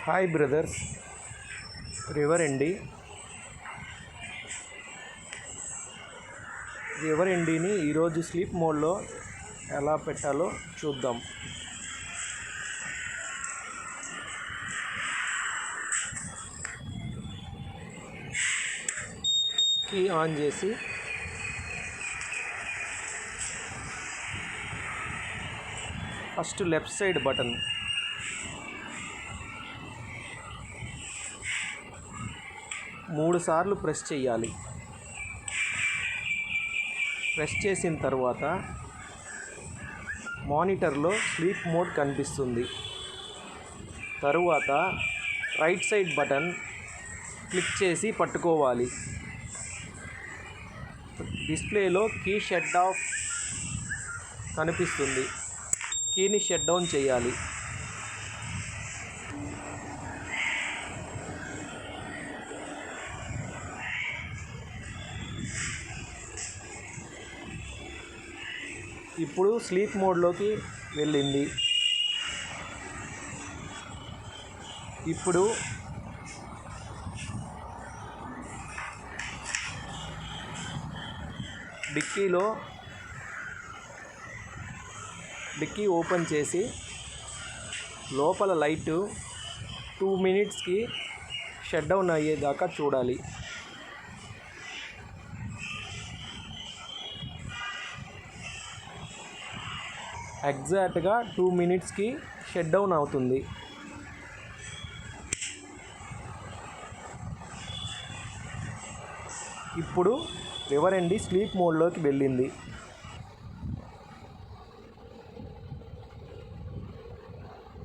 Hi brothers, river ఎండీని ఈరోజు sleep మోడ్లో ఎలా పెట్టాలో చూద్దాం. కీ ఆన్ చేసి ఫస్ట్ లెఫ్ట్ సైడ్ బటన్ 3 సార్లు ప్రెస్ చేయాలి. ప్రెస్ చేసిన తర్వాత మానిటర్లో స్లీప్ మోడ్ కనిపిస్తుంది. తరువాత రైట్ సైడ్ బటన్ క్లిక్ చేసి పట్టుకోవాలి. డిస్ప్లేలో కీ షట్ ఆఫ్ కనిపిస్తుంది. కీని షట్ డౌన్ చేయాలి. ఇప్పుడు స్లీప్ మోడ్లోకి వెళ్ళింది. ఇప్పుడు డిక్కీ ఓపెన్ చేసి లోపల లైటు 2 మినిట్స్కి షట్ డౌన్ అయ్యేదాకా చూడాలి. ఎగ్జాక్ట్గా 2 మినిట్స్కి షట్ డౌన్ అవుతుంది. ఇప్పుడు రివర్ ఎండీ స్లీప్ మోడ్లోకి వెళ్ళింది.